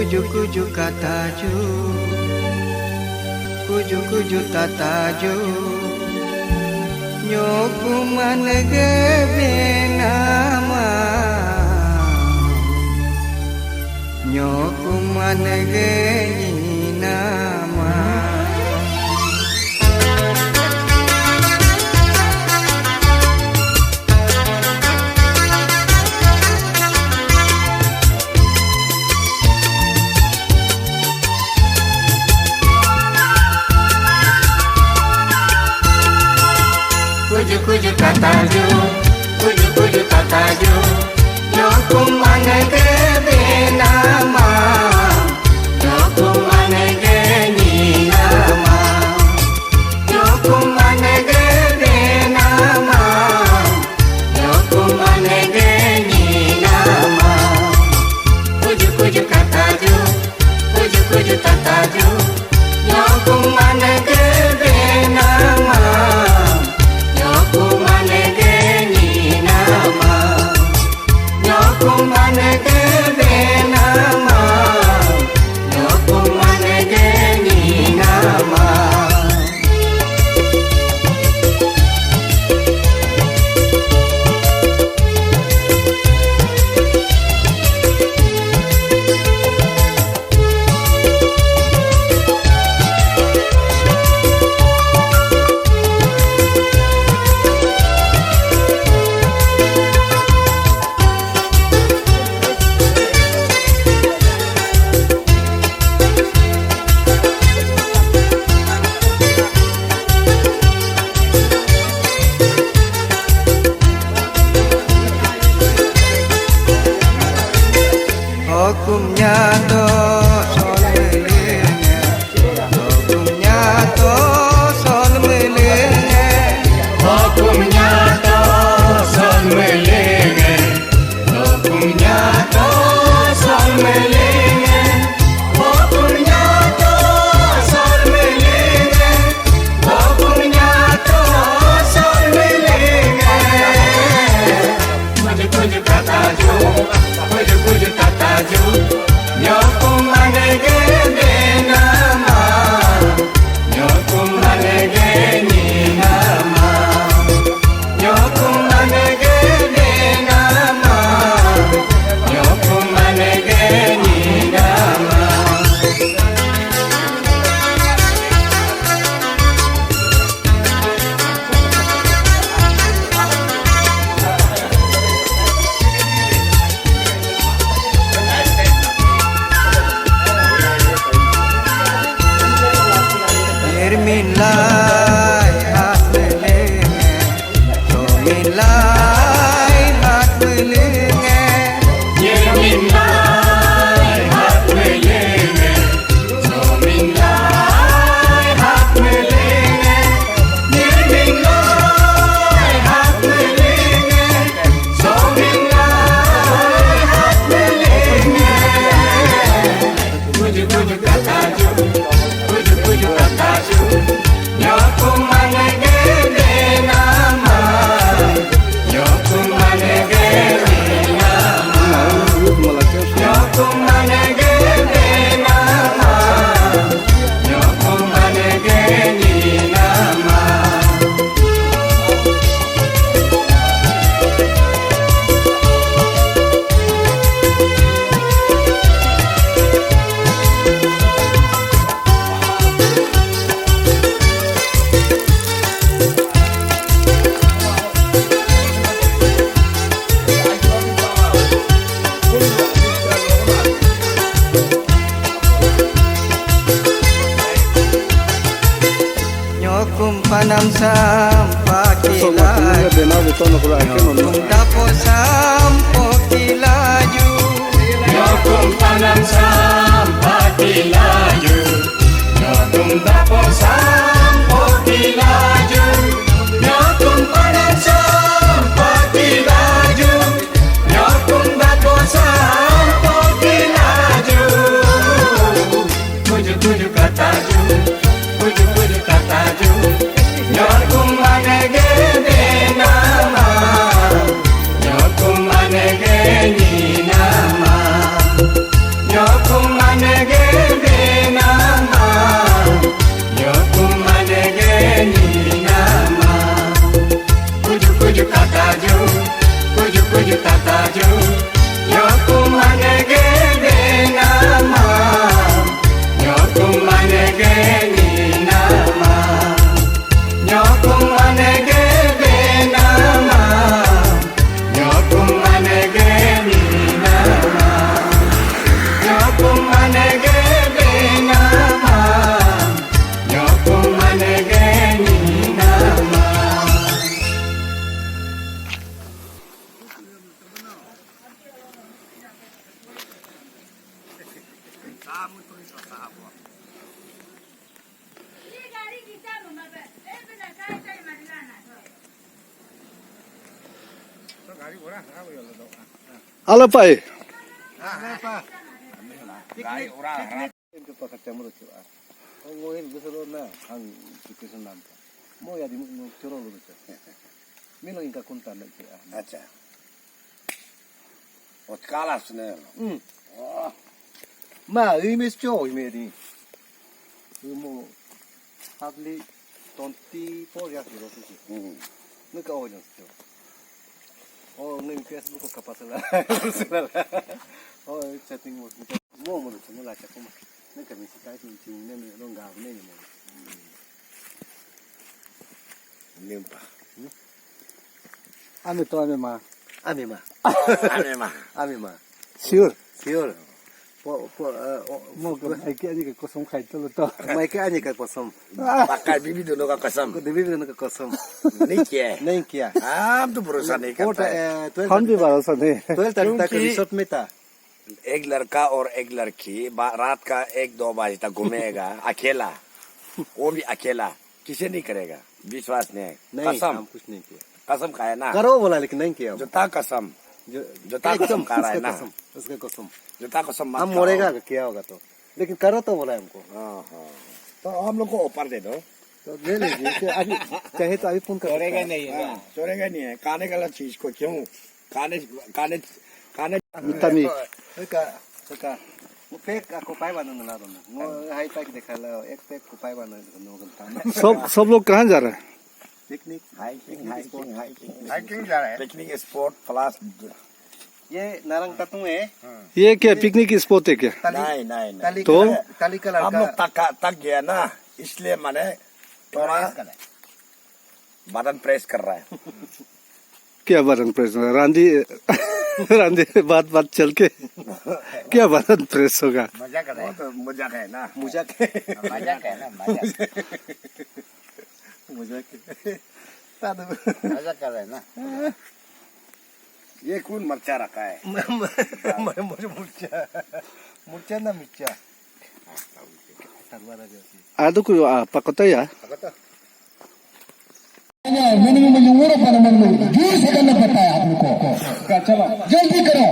Kuju kataju, kuju tataju, nyokuman gebenama, nyokuman geninama. Kuju tataju, kuju tataju, nyokuman gebenama, nyokuman geninama, nyokuman gebenama, nyokuman geninama. Kuju tataju, kuju tataju, nyokuman gebenama. Nyokuman geninama, nyokuman gebenama, nyokuman geninama. Hukumnya to sol melenge, hukumnya to sol melenge, Hukumnya to sol melenge, hukumnya to sol melenge, hukumnya to sol melenge, hukumnya to sol melenge. Kuju tataju, kuju tataju, nyokuman gebenama, nyokuman geninama, nyokuman gebenama, nyokuman geninama. Milai hat melenge, so milai hat melenge, Milai hat melenge, so milai hat melenge, milai hat melenge, so milai hat melenge. Kuju tataju, kuju tataju, nyokuman gebenama, nyokuman geninama, nyokuman gebenama, nyokuman geninama. Ala pai. Gari orang itu pakai camur tu. Ngoin besar na hang kita nampak. Mau ya di curol lu tu. Milo ingka kuntan tu. अच्छा और काला सुने Ma, ini show ini ni. Mau hardly 24 years old. Nak awak jangan show. Oh, ni Facebook ko kapas lah. Oh, chatting mo. Mo tu mo lah chat mo. Ni kami sikai tu cing ni orang gak ni mo. निम्पा Ame to ame ma. Ami ma. आने मा Ami ma. Sure. Sure. Mo ko ai ke ani ke kosong khai to to. Mai ke ani ka kosong. pakai bibi dono ka kasam Ko devi na ka kosong. नहीं किया नहीं किया हम तो भरोसा नहीं करता है हम भी भरोसा नहीं 12 तारीख तक रिसोर्ट में था एक लड़का और एक लड़की रात का 1-2 बजे तक घूमेगा अकेला वो भी अकेला किसे नहीं करेगा विश्वास नहीं है नहीं कसम हम कुछ नहीं किया कसम खाया ना करो बोला लेकिन नहीं किया जुता कसम जो जुता कसम खा रहा है ना उसका कसम जुता कसम मत हम खाओ। मरेगा क्या होगा तो लेकिन करो तो बोला हमको हाँ हाँ तो हम लोग को ऑफर दे दो तो ले लीजिए कि अभी चाहे तो अभी फोन कर चोरेगा नहीं है चोरेगा नहीं है खाने गलत चीज को क्यों खाने खाने खाने Mitami. का वो पैक को पाई बना ना दो वो हाई पैक दिखा ला एक पैक को पाई बना नो गंता सब लोग कहाँ जा रहे हैं? पिकनिक हाइकिंग जा रहा है पिकनिक स्पॉट प्लस ये नारंग तत्व है ये क्या पिकनिक स्पॉट है क्या? नहीं नहीं नहीं तो? ताली का हम लोग लड़का तक गया ना इसलिए मैंने थोड़ा बटन प्रेस कर रहा है क्या बटन प्रेस होगा? रांधी बात चल के क्या बटन प्रेस होगा? मजा कर रहे हैं तो मजा है ना मुझा के मजा है ना मजा मुझा के मजा कर रहे हैं ना ये कौन मरचा रखा है मुझे मुर्चा ना मिर्चा तरवारा जैसी Ada ku apa kota ya? मैंने वो पर दूर से करना पड़ता है आप लोग को चलो जल्दी करो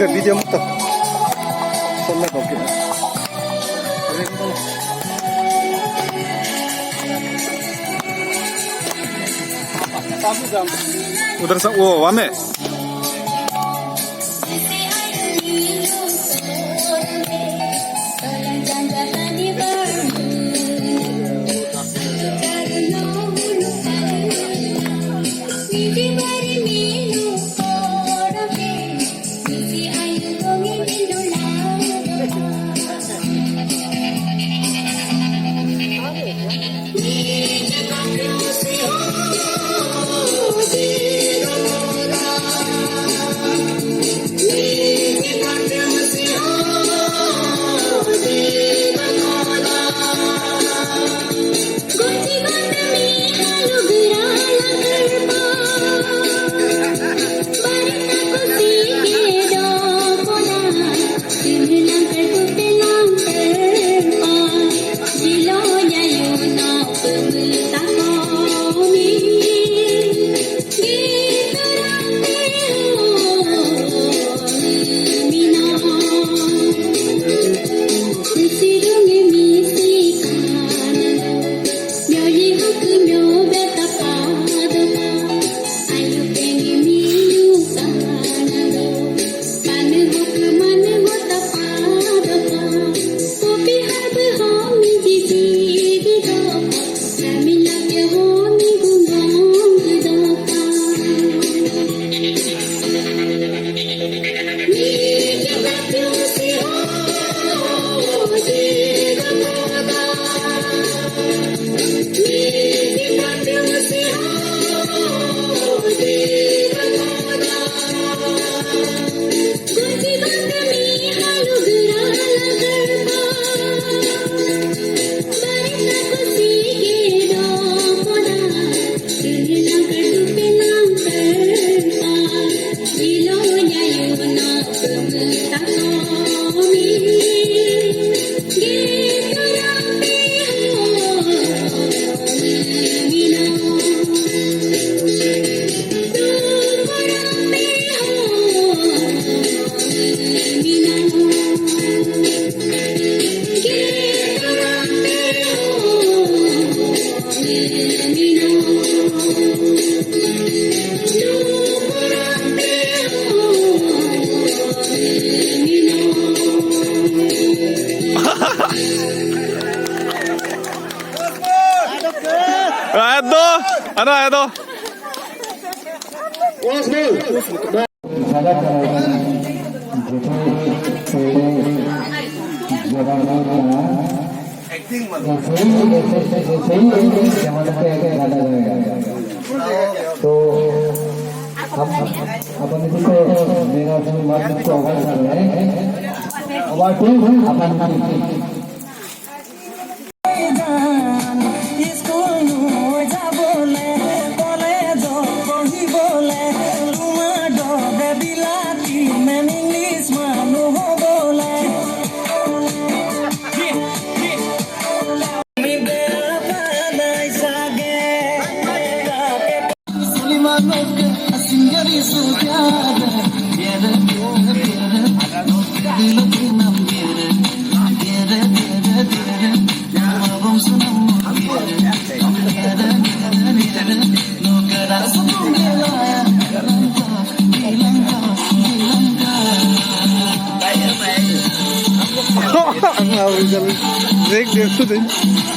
वीडियो मत सुनना ओके उधर से वो वहाँ में Ano, ano? तो अपन इसको मेरा मत को अवॉइड कर रहे हैं avoid to upon Break dance.